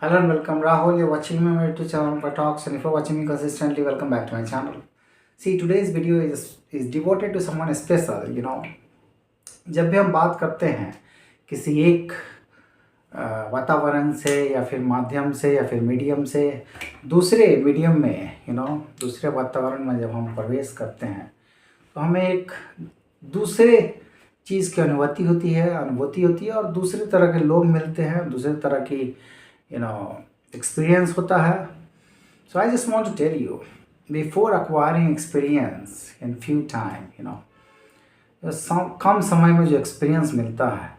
Hello and welcome, Rahul. You're watching me on my YouTube channel for talks, and if you're watching me consistently, welcome back to my channel. See, today's video is devoted to someone special. जब भी हम बात करते हैं किसी एक वातावरण से या फिर माध्यम से या फिर मीडियम से दूसरे मीडियम में दूसरे वातावरण में जब हम प्रवेश करते हैं तो हमें एक दूसरे चीज़ की अनुभूति होती है और दूसरे तरह के लोग मिलते हैं, दूसरे तरह की experience होता है. So I just want to tell you, before acquiring experience in few time, कम समय में जो एक्सपीरियंस मिलता है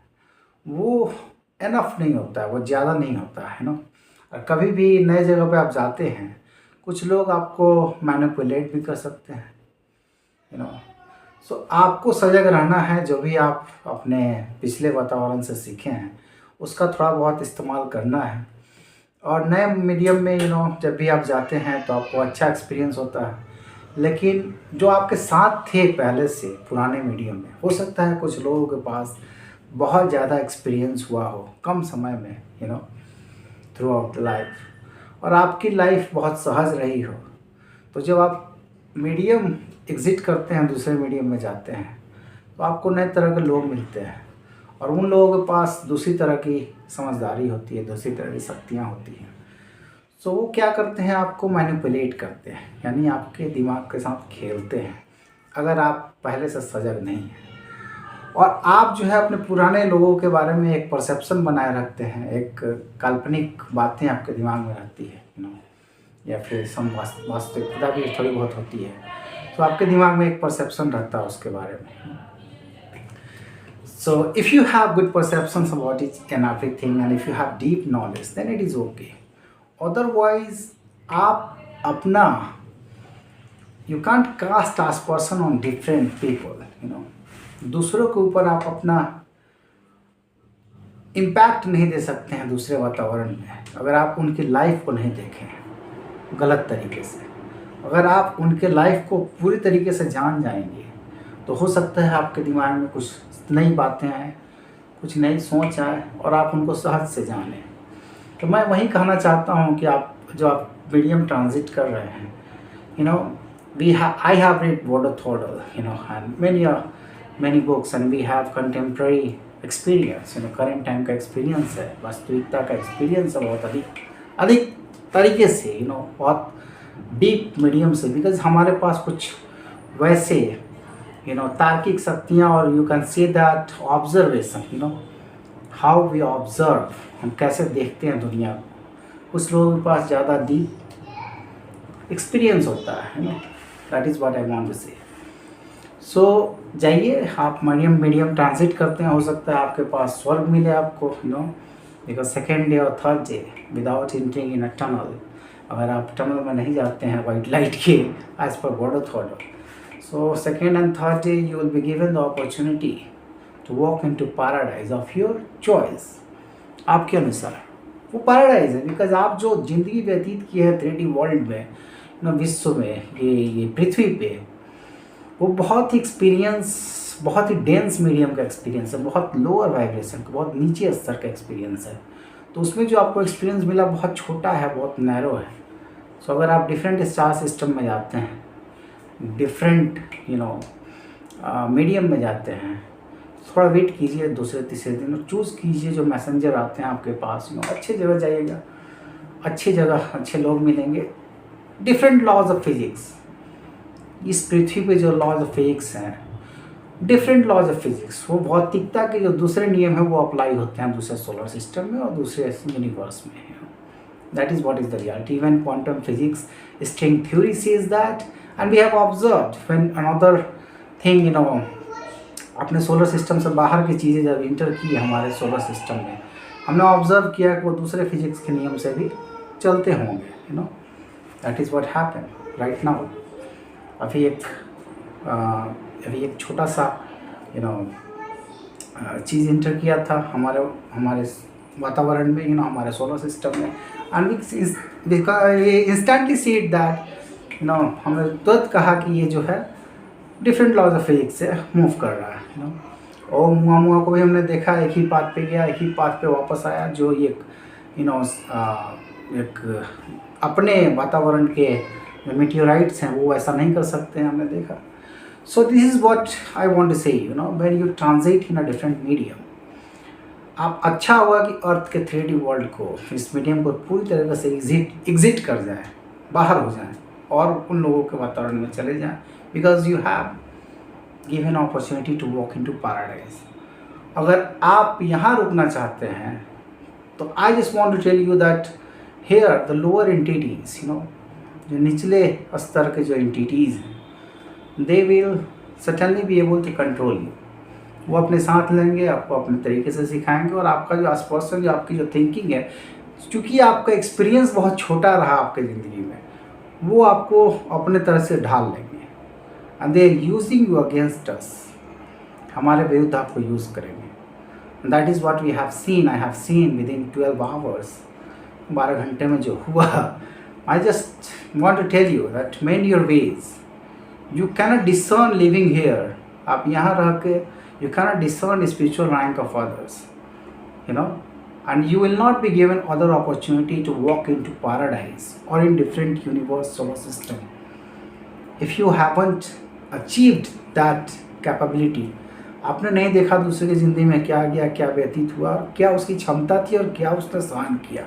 वो एनफ नहीं होता है, वो ज़्यादा नहीं होता है और कभी भी नए जगह पे आप जाते हैं कुछ लोग आपको मैनिपुलेट भी कर सकते हैं. सो आपको सजग रहना है. जो भी आप अपने पिछले वातावरण से सीखे हैं उसका थोड़ा बहुत इस्तेमाल करना है और नए मीडियम में जब भी आप जाते हैं तो आपको अच्छा एक्सपीरियंस होता है. लेकिन जो आपके साथ थे पहले से पुराने मीडियम में, हो सकता है कुछ लोगों के पास बहुत ज़्यादा एक्सपीरियंस हुआ हो कम समय में थ्रू आउट लाइफ और आपकी लाइफ बहुत सहज रही हो. तो जब आप मीडियम एग्ज़िट करते हैं, दूसरे मीडियम में जाते हैं तो आपको नए तरह के लोग मिलते हैं और उन लोगों के पास दूसरी तरह की समझदारी होती है, दूसरी तरह की शक्तियाँ होती हैं. सो वो क्या करते हैं, आपको मैनिपुलेट करते हैं, यानी आपके दिमाग के साथ खेलते हैं अगर आप पहले से सजग नहीं हैं. और आप जो है अपने पुराने लोगों के बारे में एक परसेप्शन बनाए रखते हैं, एक काल्पनिक बातें आपके दिमाग में रहती है या फिर वास्तविकता भी थोड़ी बहुत होती है. तो आपके दिमाग में एक परसेप्शन रहता है उसके बारे में. So if you have good perceptions about it and everything, and if you have deep knowledge, then it is okay. Otherwise, आप अपना you can't cast aspersion on different people. दूसरों के ऊपर आप अपना इम्पैक्ट नहीं दे सकते हैं दूसरे वातावरण में अगर आप उनकी लाइफ को नहीं देखें गलत तरीके से. अगर आप उनके लाइफ को पूरी तरीके से जान जाएंगे तो हो सकता है आपके दिमाग में कुछ नई बातें आए, कुछ नई सोच आए और आप उनको सहज से जानें. तो मैं वही कहना चाहता हूँ कि आप मीडियम ट्रांजिट कर रहे हैं, I have read Bodo Thodol, and many books, and we have contemporary experience, current time का एक्सपीरियंस है, वास्तविकता का एक्सपीरियंस है बहुत अधिक तरीके से, बहुत डीप मीडियम से, बिकॉज हमारे पास कुछ वैसे तार्किक शक्तियाँ और you can see that observation, how we observe, हम कैसे देखते हैं दुनिया को, कुछ लोगों के पास ज़्यादा डीप एक्सपीरियंस होता है that is what I want to say. सो जाइए, आप मीडियम ट्रांजिट करते हैं, हो सकता है आपके पास स्वर्ग मिले आपको, बिकॉज सेकेंड डे और third day without entering in a tunnel, अगर आप टनल में नहीं जाते हैं वाइट लाइट के as per Bodo थॉडल. So second and third day you will be given the opportunity to walk into paradise of your choice. आपके अनुसार वो पैराडाइज है, बिकॉज आप जो ज़िंदगी व्यतीत की है 3D वर्ल्ड में, विश्व में, ये पृथ्वी पे, वो बहुत ही एक्सपीरियंस, बहुत ही डेंस मीडियम का एक्सपीरियंस है, बहुत लोअर वाइब्रेशन का, बहुत नीचे स्तर का एक्सपीरियंस है. तो उसमें जो आपको एक्सपीरियंस मिला बहुत छोटा है, बहुत नैरो है. सो अगर आप डिफरेंट स्टार सिस्टम में जाते हैं, डिफरेंट मीडियम में जाते हैं, थोड़ा वेट कीजिए दूसरे तीसरे दिन और चूज़ कीजिए जो मैसेंजर आते हैं आपके पास. अच्छे जगह जाइएगा, अच्छी जगह अच्छे लोग मिलेंगे. डिफरेंट लॉज ऑफ फिजिक्स, इस पृथ्वी पे जो लॉज ऑफ फिजिक्स हैं, डिफरेंट लॉज ऑफ फिजिक्स, वो भौतिकता के जो दूसरे नियम हैं वो अप्लाई होते हैं दूसरे सोलर सिस्टम में और दूसरे यूनिवर्स में. That is what is the reality. Even quantum physics string theory says that, and we have observed when another thing, अपने सोलर सिस्टम से बाहर की चीज़ें जब इंटर की हमारे सोलर सिस्टम में, हमने ऑब्जर्व किया कि वो दूसरे फिजिक्स के नियम से भी चलते होंगे. That is what happen right now. अभी एक छोटा सा चीज़ इंटर किया था हमारे वातावरण में, हमारे सोलर सिस्टम में, and we instantly see it that हमने तुरंत कहा कि ये जो है डिफरेंट लॉज ऑफ फिजिक्स से मूव कर रहा है. और मुआ को भी हमने देखा, एक ही पाथ पे गया, एक ही पाथ पे वापस आया, जो ये यू नो एक अपने वातावरण के जो मीटियोराइट्स हैं वो ऐसा नहीं कर सकते हैं, हमने देखा। So this is what I want to say, you know, when you transit in a different medium, आप अच्छा होगा कि अर्थ के 3D वर्ल्ड को, इस मीडियम को पूरी तरीके से एग्जिट कर जाएं, बाहर हो जाएं और उन लोगों के वातावरण में चले जाएं, because you have given opportunity to walk into paradise. अगर आप यहाँ रुकना चाहते हैं तो I just want to tell you that here the lower entities, you know, जो निचले स्तर के जो एंटिटीज़ हैं, they will certainly be able to control you. वो अपने साथ लेंगे, आपको अपने तरीके से सिखाएंगे, और आपका जो आसपास जो आपकी जो थिंकिंग है, क्योंकि आपका एक्सपीरियंस बहुत छोटा रहा आपके ज़िंदगी में, वो आपको अपने तरह से ढाल लेंगे, and they are using you against us, हमारे विरुद्ध आपको यूज़ करेंगे। That is what we have seen, I have seen within 12 hours, 12 घंटे में जो हुआ। I just want to tell you that mend your ways, you cannot discern living here. आप यहाँ रह के you cannot discern the spiritual rank of others, you know, and you will not be given other opportunity to walk into paradise or in different universe solar system if you haven't achieved that capability। आपने नहीं देखा दूसरे की ज़िंदगी में क्या गया, क्या व्यतीत हुआ, और क्या उसकी क्षमता थी, और क्या उसने सहन किया,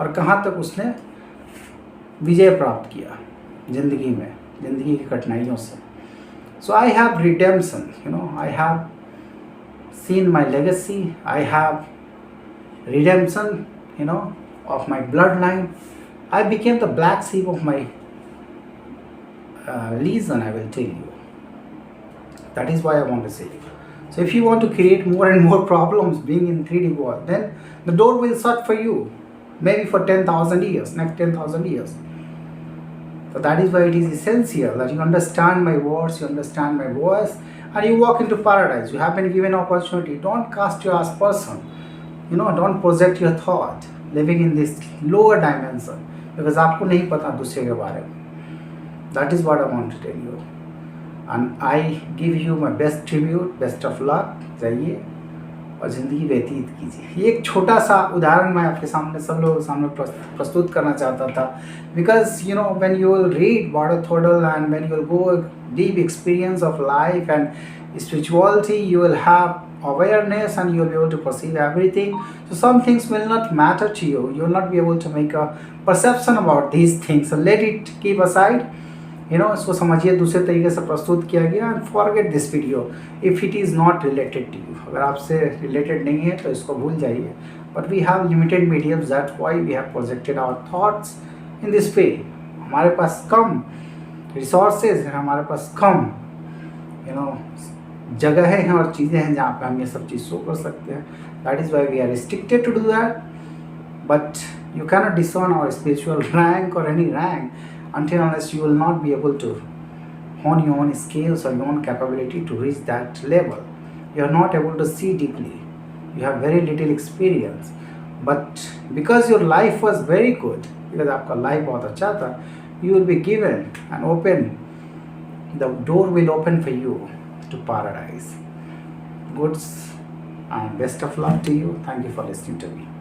और कहाँ तक उसने विजय प्राप्त किया ज़िंदगी में, ज़िंदगी की कठिनाइयों से। So I have redemption, you know, I have seen my legacy, I have redemption, you know, of my bloodline. I became the black sheep of my legion, I will tell you. That is why I want to say. So if you want to create more and more problems being in 3D world, then the door will shut for you, maybe for 10,000 years, next 10,000 years. So that is why it is essential that you understand my words, you understand my voice, and you walk into paradise. You have been given opportunity. Don't cast your aspersion. You know, don't project your thought living in this lower dimension, because आपको नहीं पता दूसरे के बारे में. That is what I want to tell you. And I give you my best tribute, best of luck. जाइए और ज़िंदगी व्यतीत कीजिए। ये एक छोटा सा उदाहरण मैं आपके सामने, सब लोगों के सामने प्रस्तुत करना चाहता था, because you know, when you will read Bhagavad Gita and when you will go deep experience of life and spirituality, you will have awareness and you will be able to perceive everything. So some things will not matter to you. You will not be able to make a perception about these things. So let it keep aside. You know, इसको समझिए, दूसरे तरीके से प्रस्तुत किया गया, and forget this video if it is not related to you. अगर आपसे related नहीं है तो इसको भूल जाइए. But we have limited mediums, that's why we have projected our thoughts in this way. हमारे पास कम resources हैं, हमारे पास कम you know जगह हैं और चीज़ें हैं जहाँ पे हम ये सब चीज़ शो कर सकते हैं. That is why we are restricted to do that. But you cannot discern our spiritual rank or any rank until unless you will not be able to hone your own skills or your own capability to reach that level. You are not able to see deeply. You have very little experience. But because your life was very good, because आपका life बहुत अच्छा था, you will be given and open. The door will open for you to paradise. Goods and best of luck to you. Thank you for listening to me.